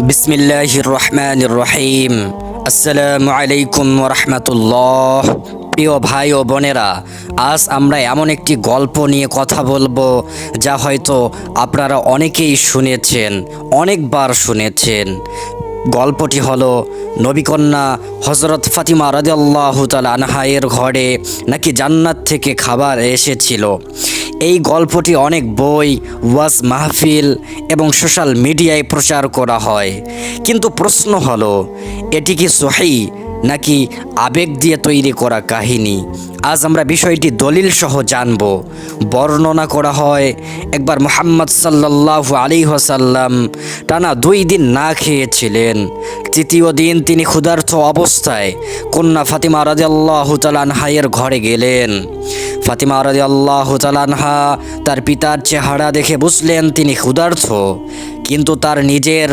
বিসমিল্লাহির রহমানির রহিম। আসসালামু আলাইকুম রহমতুল্লাহ। প্রিয় ভাই ও বোনেরা, আজ আমরা এমন একটি গল্প নিয়ে কথা বলবো যা হয়তো আপনারা অনেকেই শুনেছেন, অনেকবার শুনেছেন। গল্পটি হলো নবীকন্যা হজরত ফাতিমা রাদিয়াল্লাহু তাআলা আনহা এর ঘরে নাকি জান্নাত থেকে খাবার এসেছিল। এই গল্পটি অনেক বই, ওয়াজ মাহফিল এবং সোশ্যাল মিডিয়ায় প্রচার করা হয়, কিন্তু প্রশ্ন হলো এটি কি সহিহ নাকি আবেগ দিয়ে তৈরি করা কাহিনী? আজ আমরা বিষয়টি দলিল সহ জানব। বর্ণনা করা হয় একবার মুহাম্মদ সাল্লাল্লাহু আলাইহি ওয়াসাল্লাম টানা 2 দিন না খেয়েছিলেন। তৃতীয় দিন তিনি ক্ষুধার্ত অবস্থায় কন্যা ফাতিমা রাদিয়াল্লাহু তাআলা আনহা এর ঘরে গেলেন। ফাতিমা রাদিয়াল্লাহু তাআলা আনহা তার পিতার চেহারা দেখে বুঝলেন তিনি ক্ষুধার্ত, কিন্তু তার নিজের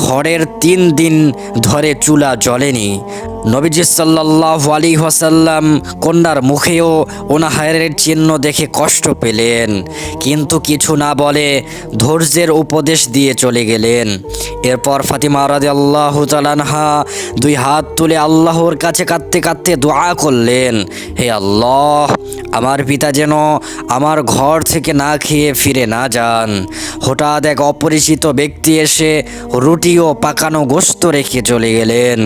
ঘরের 3 দিন ধরে চুলা জ্বলেনি। নবীজি সাল্লাল্লাহু আলাইহি ওয়াসাল্লাম কন্যার মুখেও অনাহারের চিহ্ন দেখে কষ্ট পেলেন, কিন্তু কিছু না বলে ধৈর্যের উপদেশ দিয়ে চলে গেলেন। এরপর ফাতিমা রাদিয়াল্লাহু তাআলা আনহা 2 হাত তুলে আল্লাহর কাছে কাঁদতে কাঁদতে দোয়া করলেন, হে আল্লাহ, আমার পিতা যেন আমার ঘর থেকে না খেয়ে ফিরে না যান। হঠাৎ এক অপরিচিত ব্যক্তি এসে রুটি ও পাকানো গোশত রেখে চলে গেলেন।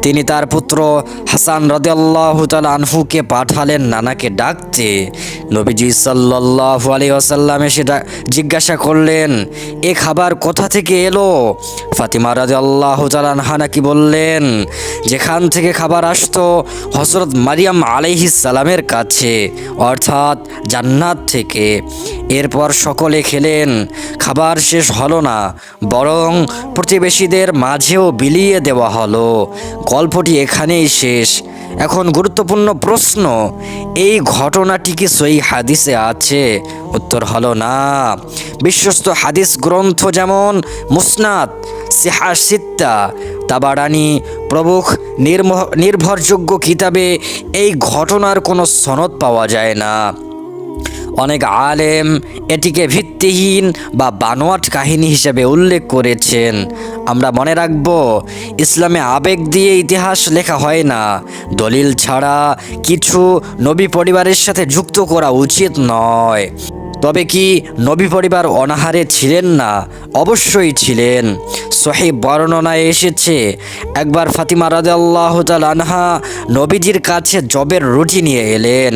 তিনি তার পুত্র হাসান রাদিয়াল্লাহু তাআলা আনহুকে পাঠালেন নানাকে ডাকতে। নবীজি সাল্লাল্লাহু আলাইহি ওয়াসাল্লাম এসে জিজ্ঞাসা করলেন, এ খাবার কোথা থেকে এলো? ফাতিমা রাদিয়াল্লাহু তাআলা আনহা নাকি বললেন, যেখান থেকে খাবার আসতো হযরত মারিয়াম আলাইহিস সালামের কাছে, অর্থাৎ জান্নাত থেকে। এরপর সকলে খেলেন। খাবার শেষ হলো না, বরং প্রতিবেশীদের মাঝেও বিলিয়ে দেওয়া হলো। গল্পটি এখানেই শেষ। এখন গুরুত্বপূর্ণ প্রশ্ন, এই ঘটনাটি কি সহিহ হাদিসে আছে? উত্তর হলো না। বিশ্বস্ত হাদিস গ্রন্থ যেমন মুসনাদ, সিহাহ সিত্তা, তাবারানী প্রমুখ নির্ভরযোগ্য কিতাবে এই ঘটনার কোনো সনদ পাওয়া যায় না। অনেক আলেম এটিকে ভিত্তিহীন বা বানোয়াট কাহিনী হিসেবে উল্লেখ করেছেন। আমরা মনে রাখব, ইসলামে আবেগ দিয়ে ইতিহাস লেখা হয় না। দলিল ছাড়া কিছু নবী পরিবারের সাথে যুক্ত করা উচিত নয়। তবে কি নবী পরিবার অনাহারে ছিলেন না? অবশ্যই ছিলেন। সহিহ বর্ণনায় এসেছে, একবার ফাতিমা রাদিয়াল্লাহু তাআলা আনহা নবীজির কাছে জবের রুটি নিয়ে এলেন।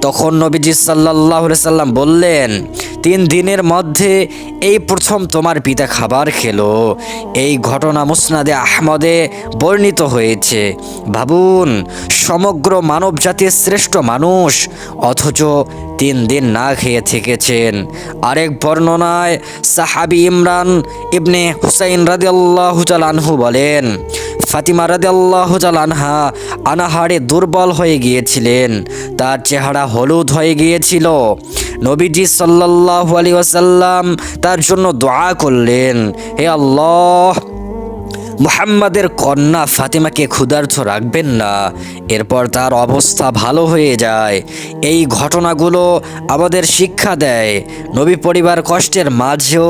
তখন নবীজি সাল্লাল্লাহু আলাইহি সাল্লাম বললেন, 3 দিনের মধ্যে এই প্রথম তোমার পিতা খাবার খেলো। এই ঘটনা মুসনাদে আহমদে বর্ণিত হয়েছে। ভাবুন, সমগ্র মানব জাতির শ্রেষ্ঠ মানুষ, অথচ 3 দিন না খেয়ে থেকেছেন। আরেক বর্ণনায় সাহাবী ইমরান ইবনে হুসাইন রাদিয়াল্লাহু তাআলা আনহু বলেন, ফাতিমা রাদিয়াল্লাহু তাআলা আনহা অনাহারে দুর্বল হয়ে গিয়েছিলেন, তার চেহারা হলুদ হয়ে গিয়েছিল। নবীজি সাল্লাল্লাহু আলাইহি ওয়াসাল্লাম তার জন্য দোয়া করলেন, হে আল্লাহ, মুহাম্মাদের কন্যা ফাতিমাকে ক্ষুধার্ত রাখবেন না। এরপর তার অবস্থা ভালো হয়ে যায়। এই ঘটনাগুলো আমাদের শিক্ষা দেয়, নবী পরিবার কষ্টের মাঝেও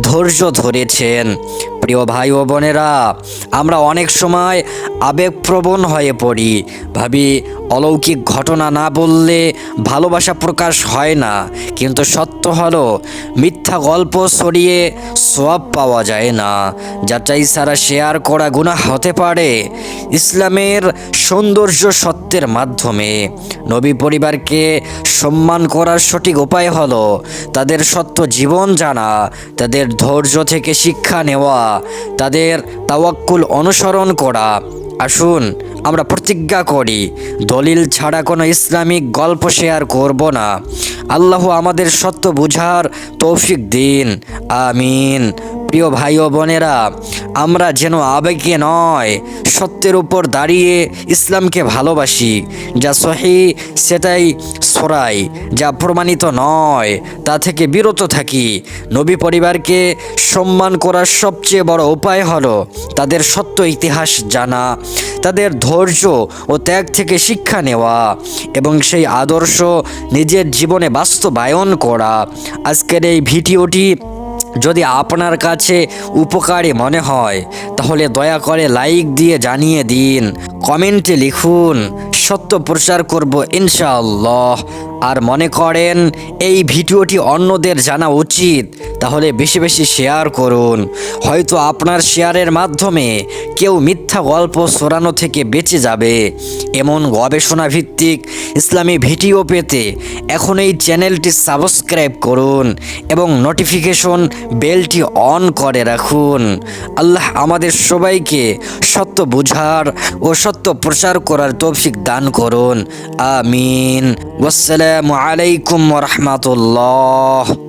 ধৈর্য ধরেছেন। প্রিয় ভাই ও বোনেরা, আমরা অনেক সময় আবেগপ্রবণ হয়ে পড়ি, ভাবি অলৌকিক ঘটনা না বললে ভালোবাসা প্রকাশ হয় না। কিন্তু সত্য হলো, মিথ্যা গল্প ছড়িয়ে সওয়াব পাওয়া যায় না। যাচাই ছাড়া শেয়ার করা গুনাহ হতে পারে। ইসলামের সৌন্দর্য সত্যের মাধ্যমে। নবী পরিবারকে সম্মান করার সঠিক উপায় হলো তাদের সত্য জীবন জানা, তাদের ধৈর্য থেকে শিক্ষা নেওয়া, তাদের তাওয়াক্কুল অনুসরণ করা। আসুন আমরা প্রতিজ্ঞা করি, দলিল ছাড়া কোনো ইসলামিক গল্প শেয়ার করব না। আল্লাহ আমাদের সত্য বুঝার তৌফিক দিন, আমিন। প্রিয় ভাই ও বোনেরা, আমরা যেন আবেগে নয়, সত্যের উপর দাঁড়িয়ে ইসলামকে ভালোবাসি। যা সহিহ সেটাই ছড়াই, যা প্রমাণিত নয় তা থেকে বিরত থাকি। নবী পরিবারকে সম্মান করার সবচেয়ে বড় উপায় হলো তাদের সত্য ইতিহাস জানা, তাদের ধৈর্য ও ত্যাগ থেকে শিক্ষা নেওয়া এবং সেই আদর্শ নিজের জীবনে বাস্তবায়ন করা। আজকের এই ভিডিওটি যদি আপনার কাছে উপকারী মনে হয় তাহলে দয়া করে লাইক দিয়ে জানিয়ে দিন, কমেন্টে লিখুন, সত্য প্রচার করব ইনশাআল্লাহ। আর মনে করেন এই ভিডিওটি অন্যদের জানা উচিত তাহলে বেশি বেশি শেয়ার করুন। হয়তো আপনার শেয়ারের মাধ্যমে কেউ মিথ্যা গল্প ছড়ানো থেকে বেঁচে যাবে। এমন গবেষণা ভিত্তিক ইসলামী ভিডিও পেতে এখন এই চ্যানেলটি সাবস্ক্রাইব করুন এবং নোটিফিকেশন বেলটি অন করে রাখুন। আল্লাহ আমাদের সবাইকে সত্য বুঝার ও সত্য প্রচার করার তৌফিক দান করুন। আমিন। ওয়াসসালামু আলাইকুম ওয়া রাহমাতুল্লাহ।